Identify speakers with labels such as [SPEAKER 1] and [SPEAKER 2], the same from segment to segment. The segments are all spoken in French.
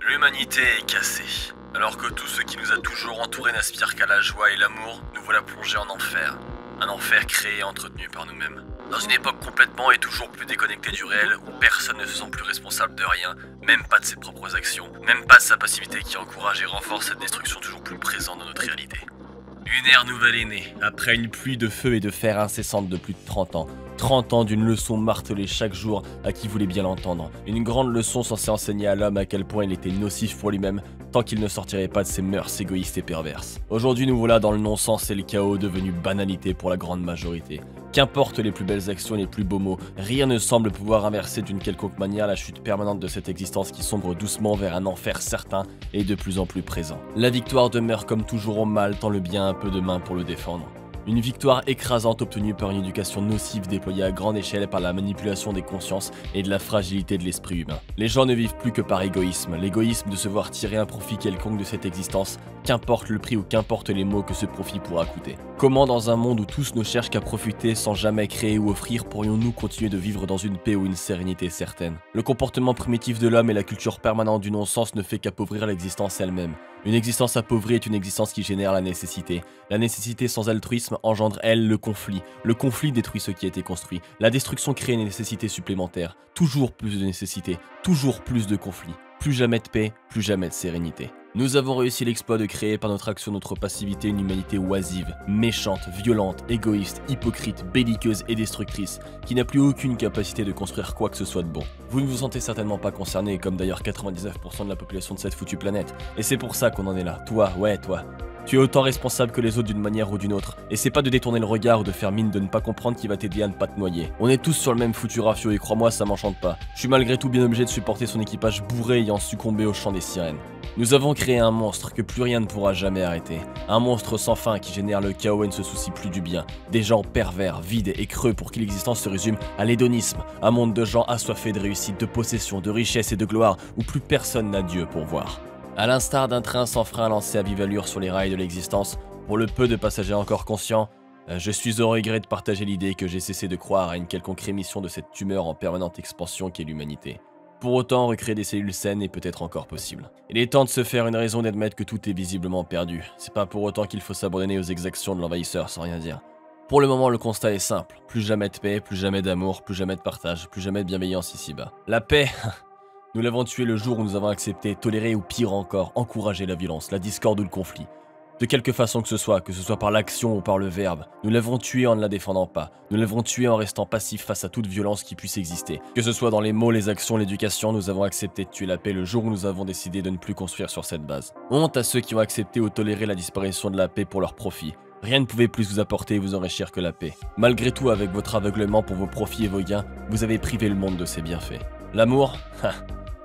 [SPEAKER 1] L'humanité est cassée. Alors que tout ce qui nous a toujours entourés n'aspire qu'à la joie et l'amour, nous voilà plongés en enfer. Un enfer créé et entretenu par nous-mêmes. Dans une époque complètement et toujours plus déconnectée du réel, où personne ne se sent plus responsable de rien, même pas de ses propres actions, même pas de sa passivité qui encourage et renforce cette destruction toujours plus présente dans notre réalité. Une ère nouvelle est née, après une pluie de feu et de fer incessante de plus de 30 ans. 30 ans d'une leçon martelée chaque jour à qui voulait bien l'entendre. Une grande leçon censée enseigner à l'homme à quel point il était nocif pour lui-même, tant qu'il ne sortirait pas de ses mœurs égoïstes et perverses. Aujourd'hui nous voilà dans le non-sens et le chaos devenu banalité pour la grande majorité. Qu'importe les plus belles actions et les plus beaux mots, rien ne semble pouvoir inverser d'une quelconque manière la chute permanente de cette existence qui sombre doucement vers un enfer certain et de plus en plus présent. La victoire demeure comme toujours au mal tant le bien a un peu de main pour le défendre. Une victoire écrasante obtenue par une éducation nocive déployée à grande échelle par la manipulation des consciences et de la fragilité de l'esprit humain. Les gens ne vivent plus que par égoïsme, l'égoïsme de se voir tirer un profit quelconque de cette existence, qu'importe le prix ou qu'importe les mots que ce profit pourra coûter. Comment dans un monde où tous ne cherchent qu'à profiter sans jamais créer ou offrir pourrions-nous continuer de vivre dans une paix ou une sérénité certaine? Le comportement primitif de l'homme et la culture permanente du non-sens ne fait qu'appauvrir l'existence elle-même. Une existence appauvrie est une existence qui génère la nécessité. La nécessité sans altruisme engendre, elle, le conflit. Le conflit détruit ce qui a été construit. La destruction crée une nécessité supplémentaire. Toujours plus de nécessité, toujours plus de conflits. Plus jamais de paix, plus jamais de sérénité. Nous avons réussi l'exploit de créer par notre action, notre passivité, une humanité oisive, méchante, violente, égoïste, hypocrite, belliqueuse et destructrice, qui n'a plus aucune capacité de construire quoi que ce soit de bon. Vous ne vous sentez certainement pas concerné, comme d'ailleurs 99% de la population de cette foutue planète, et c'est pour ça qu'on en est là. Toi, ouais, toi. Tu es autant responsable que les autres d'une manière ou d'une autre, et c'est pas de détourner le regard ou de faire mine de ne pas comprendre qui va t'aider à ne pas te noyer. On est tous sur le même foutu rafio et crois-moi, ça m'enchante pas. Je suis malgré tout bien obligé de supporter son équipage bourré ayant succombé au chant des sirènes. Nous avons créé un monstre que plus rien ne pourra jamais arrêter. Un monstre sans fin qui génère le chaos et ne se soucie plus du bien. Des gens pervers, vides et creux pour qui l'existence se résume à l'hédonisme. Un monde de gens assoiffés de réussite, de possession, de richesse et de gloire où plus personne n'a Dieu pour voir. À l'instar d'un train sans frein lancé à vive allure sur les rails de l'existence, pour le peu de passagers encore conscients, je suis au regret de partager l'idée que j'ai cessé de croire à une quelconque rémission de cette tumeur en permanente expansion qu'est l'humanité. Pour autant, recréer des cellules saines est peut-être encore possible. Il est temps de se faire une raison d'admettre que tout est visiblement perdu. C'est pas pour autant qu'il faut s'abandonner aux exactions de l'envahisseur sans rien dire. Pour le moment, le constat est simple. Plus jamais de paix, plus jamais d'amour, plus jamais de partage, plus jamais de bienveillance ici-bas. La paix, nous l'avons tuée le jour où nous avons accepté, toléré ou pire encore, encouragé la violence, la discorde ou le conflit. De quelque façon que ce soit par l'action ou par le verbe, nous l'avons tué en ne la défendant pas, nous l'avons tué en restant passif face à toute violence qui puisse exister. Que ce soit dans les mots, les actions, l'éducation, nous avons accepté de tuer la paix le jour où nous avons décidé de ne plus construire sur cette base. Honte à ceux qui ont accepté ou toléré la disparition de la paix pour leur profit. Rien ne pouvait plus vous apporter et vous enrichir que la paix. Malgré tout, avec votre aveuglement pour vos profits et vos gains, vous avez privé le monde de ses bienfaits. L'amour,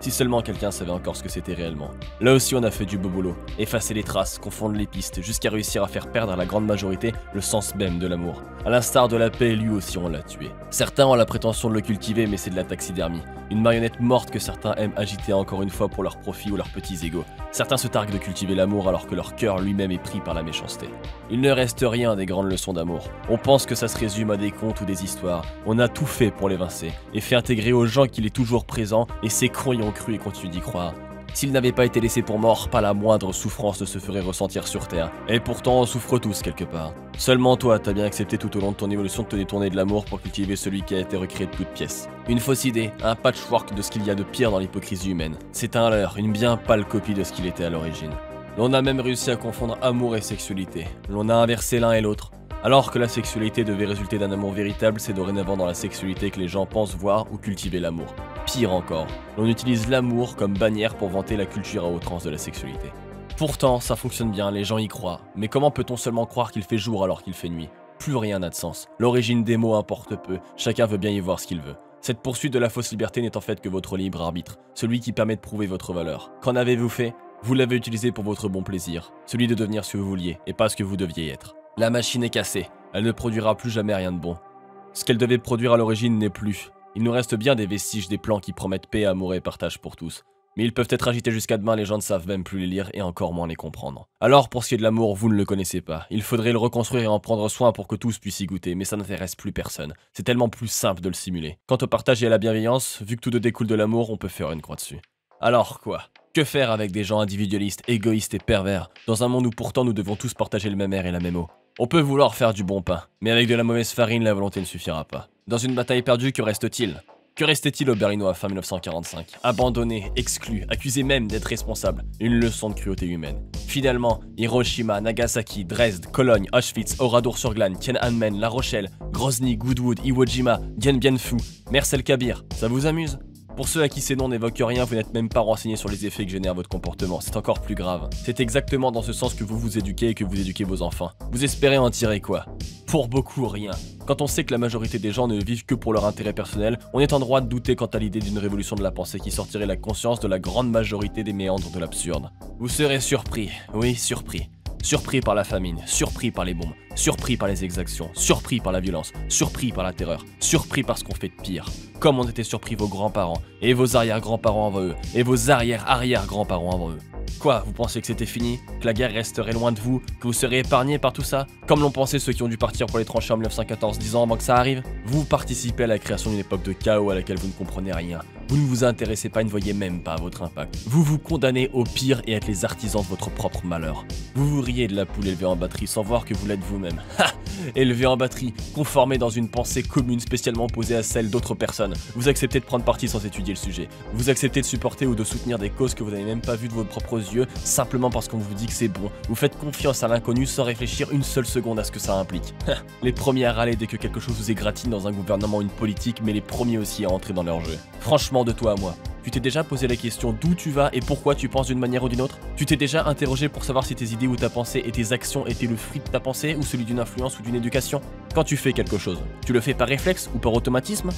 [SPEAKER 1] si seulement quelqu'un savait encore ce que c'était réellement. Là aussi on a fait du beau boulot, effacer les traces, confondre les pistes, jusqu'à réussir à faire perdre à la grande majorité le sens même de l'amour. À l'instar de la paix, lui aussi on l'a tué. Certains ont la prétention de le cultiver mais c'est de la taxidermie. Une marionnette morte que certains aiment agiter encore une fois pour leur profit ou leurs petits égos. Certains se targuent de cultiver l'amour alors que leur cœur lui-même est pris par la méchanceté. Il ne reste rien des grandes leçons d'amour. On pense que ça se résume à des contes ou des histoires. On a tout fait pour l'évincer et fait intégrer aux gens qu'il est toujours présent et ces cons y ont cru et continuent d'y croire. S'il n'avait pas été laissé pour mort, pas la moindre souffrance ne se ferait ressentir sur Terre. Et pourtant, on souffre tous quelque part. Seulement toi, t'as bien accepté tout au long de ton évolution de te détourner de l'amour pour cultiver celui qui a été recréé de toutes pièces. Une fausse idée, un patchwork de ce qu'il y a de pire dans l'hypocrisie humaine. C'est un leurre, une bien pâle copie de ce qu'il était à l'origine. L'on a même réussi à confondre amour et sexualité. L'on a inversé l'un et l'autre. Alors que la sexualité devait résulter d'un amour véritable, c'est dorénavant dans la sexualité que les gens pensent voir ou cultiver l'amour. Pire encore, l'on utilise l'amour comme bannière pour vanter la culture à outrance de la sexualité. Pourtant, ça fonctionne bien, les gens y croient. Mais comment peut-on seulement croire qu'il fait jour alors qu'il fait nuit? Plus rien n'a de sens. L'origine des mots importe peu, chacun veut bien y voir ce qu'il veut. Cette poursuite de la fausse liberté n'est en fait que votre libre arbitre, celui qui permet de prouver votre valeur. Qu'en avez-vous fait? Vous l'avez utilisé pour votre bon plaisir, celui de devenir ce que vous vouliez, et pas ce que vous deviez être. La machine est cassée, elle ne produira plus jamais rien de bon. Ce qu'elle devait produire à l'origine n'est plus. Il nous reste bien des vestiges des plans qui promettent paix, amour et partage pour tous. Mais ils peuvent être agités jusqu'à demain, les gens ne savent même plus les lire et encore moins les comprendre. Alors pour ce qui est de l'amour, vous ne le connaissez pas. Il faudrait le reconstruire et en prendre soin pour que tous puissent y goûter, mais ça n'intéresse plus personne. C'est tellement plus simple de le simuler. Quant au partage et à la bienveillance, vu que tout découle de l'amour, on peut faire une croix dessus. Alors quoi? Que faire avec des gens individualistes, égoïstes et pervers, dans un monde où pourtant nous devons tous partager le même air et la même eau? On peut vouloir faire du bon pain, mais avec de la mauvaise farine, la volonté ne suffira pas. Dans une bataille perdue, que reste-t-il? Que restait-il aux Berlinois fin 1945? Abandonnés, exclus, accusés même d'être responsables. Une leçon de cruauté humaine. Finalement, Hiroshima, Nagasaki, Dresde, Cologne, Auschwitz, Oradour-sur-Glane, Tiananmen, La Rochelle, Grozny, Goodwood, Iwo Jima, Dien Bien Phu, Mers el-Kabir, ça vous amuse? Pour ceux à qui ces noms n'évoquent rien, vous n'êtes même pas renseigné sur les effets que génère votre comportement, c'est encore plus grave. C'est exactement dans ce sens que vous vous éduquez et que vous éduquez vos enfants. Vous espérez en tirer quoi? Pour beaucoup, rien. Quand on sait que la majorité des gens ne vivent que pour leur intérêt personnel, on est en droit de douter quant à l'idée d'une révolution de la pensée qui sortirait la conscience de la grande majorité des méandres de l'absurde. Vous serez surpris, oui surpris. Surpris par la famine, surpris par les bombes, surpris par les exactions, surpris par la violence, surpris par la terreur, surpris par ce qu'on fait de pire. Comme ont été surpris vos grands-parents, et vos arrière-grands-parents avant eux, et vos arrière-arrière-grands-parents avant eux. Quoi, vous pensez que c'était fini? Que la guerre resterait loin de vous? Que vous serez épargnés par tout ça? Comme l'ont pensé ceux qui ont dû partir pour les tranchées en 1914 10 ans avant que ça arrive? Vous participez à la création d'une époque de chaos à laquelle vous ne comprenez rien. Vous ne vous intéressez pas et ne voyez même pas votre impact. Vous vous condamnez au pire et êtes les artisans de votre propre malheur. Vous vous riez de la poule élevée en batterie sans voir que vous l'êtes vous-même. Ha! Élevé en batterie, conformé dans une pensée commune spécialement posée à celle d'autres personnes. Vous acceptez de prendre parti sans étudier le sujet. Vous acceptez de supporter ou de soutenir des causes que vous n'avez même pas vues de vos propres yeux, simplement parce qu'on vous dit que c'est bon. Vous faites confiance à l'inconnu sans réfléchir une seule seconde à ce que ça implique. Les premiers à râler dès que quelque chose vous égratine dans un gouvernement ou une politique, mais les premiers aussi à entrer dans leur jeu. Franchement, de toi à moi, tu t'es déjà posé la question d'où tu vas et pourquoi tu penses d'une manière ou d'une autre? Tu t'es déjà interrogé pour savoir si tes idées ou ta pensée et tes actions étaient le fruit de ta pensée ou celui d'une influence ou d'une éducation? Quand tu fais quelque chose, tu le fais par réflexe ou par automatisme?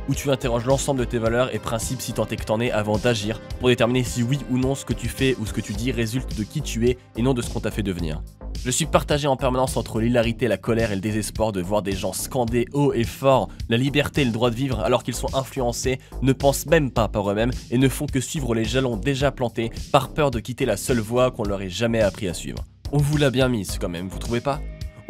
[SPEAKER 1] Ou tu interroges l'ensemble de tes valeurs et principes si tant est que t'en es avant d'agir pour déterminer si oui ou non ce que tu fais ou ce que tu dis résulte de qui tu es et non de ce qu'on t'a fait devenir. Je suis partagé en permanence entre l'hilarité, la colère et le désespoir de voir des gens scander haut et fort la liberté et le droit de vivre alors qu'ils sont influencés, ne pensent même pas par eux-mêmes et ne font que suivre les jalons déjà plantés par peur de quitter la seule voie qu'on leur ait jamais appris à suivre. On vous l'a bien mise quand même, vous trouvez pas?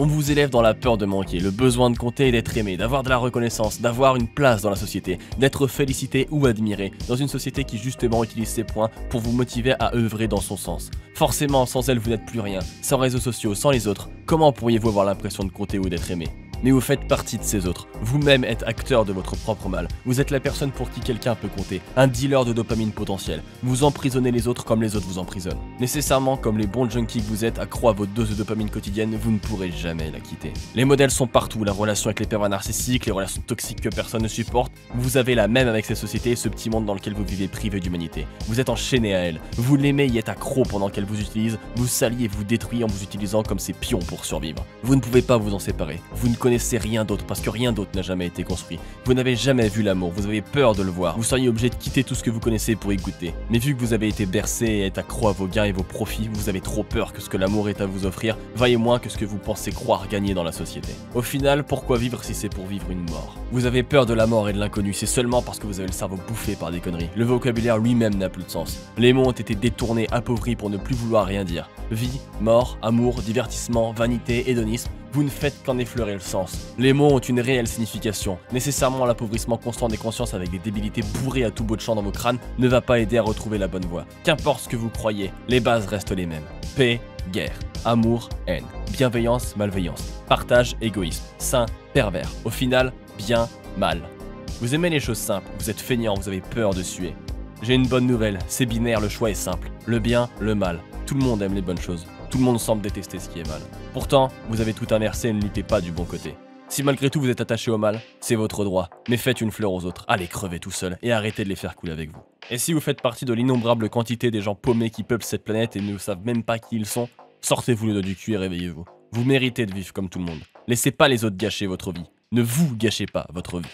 [SPEAKER 1] On vous élève dans la peur de manquer, le besoin de compter et d'être aimé, d'avoir de la reconnaissance, d'avoir une place dans la société, d'être félicité ou admiré, dans une société qui justement utilise ces points pour vous motiver à œuvrer dans son sens. Forcément, sans elle vous n'êtes plus rien, sans réseaux sociaux, sans les autres, comment pourriez-vous avoir l'impression de compter ou d'être aimé? Mais vous faites partie de ces autres. Vous-même êtes acteur de votre propre mal. Vous êtes la personne pour qui quelqu'un peut compter. Un dealer de dopamine potentiel. Vous emprisonnez les autres comme les autres vous emprisonnent. Nécessairement, comme les bons junkies que vous êtes, accro à votre dose de dopamine quotidienne, vous ne pourrez jamais la quitter. Les modèles sont partout. La relation avec les pervers narcissiques, les relations toxiques que personne ne supporte. Vous avez la même avec ces sociétés et ce petit monde dans lequel vous vivez privé d'humanité. Vous êtes enchaîné à elle. Vous l'aimez y êtes accro pendant qu'elle vous utilise. Vous salliez et vous détruit en vous utilisant comme ses pions pour survivre. Vous ne pouvez pas vous en séparer. Vous ne connaissez rien d'autre parce que rien d'autre n'a jamais été construit. Vous n'avez jamais vu l'amour, vous avez peur de le voir. Vous seriez obligé de quitter tout ce que vous connaissez pour y goûter. Mais vu que vous avez été bercé et êtes accro à vos gains et vos profits, vous avez trop peur que ce que l'amour est à vous offrir vaille moins que ce que vous pensez croire gagner dans la société. Au final, pourquoi vivre si c'est pour vivre une mort? Vous avez peur de la mort et de l'inconnu, c'est seulement parce que vous avez le cerveau bouffé par des conneries. Le vocabulaire lui-même n'a plus de sens. Les mots ont été détournés, appauvris pour ne plus vouloir rien dire. Vie, mort, amour, divertissement, vanité, hédonisme. Vous ne faites qu'en effleurer le sens. Les mots ont une réelle signification. Nécessairement, l'appauvrissement constant des consciences avec des débilités bourrées à tout bout de champ dans vos crânes ne va pas aider à retrouver la bonne voie. Qu'importe ce que vous croyez, les bases restent les mêmes. Paix, guerre, amour, haine, bienveillance, malveillance, partage, égoïsme, sain, pervers. Au final, bien, mal. Vous aimez les choses simples, vous êtes feignant, vous avez peur de suer. J'ai une bonne nouvelle, c'est binaire, le choix est simple. Le bien, le mal. Tout le monde aime les bonnes choses. Tout le monde semble détester ce qui est mal. Pourtant, vous avez tout inversé et ne luttez pas du bon côté. Si malgré tout vous êtes attaché au mal, c'est votre droit. Mais faites une fleur aux autres, allez crever tout seul et arrêtez de les faire couler avec vous. Et si vous faites partie de l'innombrable quantité des gens paumés qui peuplent cette planète et ne savent même pas qui ils sont, sortez-vous le dos du cul et réveillez-vous. Vous méritez de vivre comme tout le monde. Laissez pas les autres gâcher votre vie. Ne vous gâchez pas votre vie.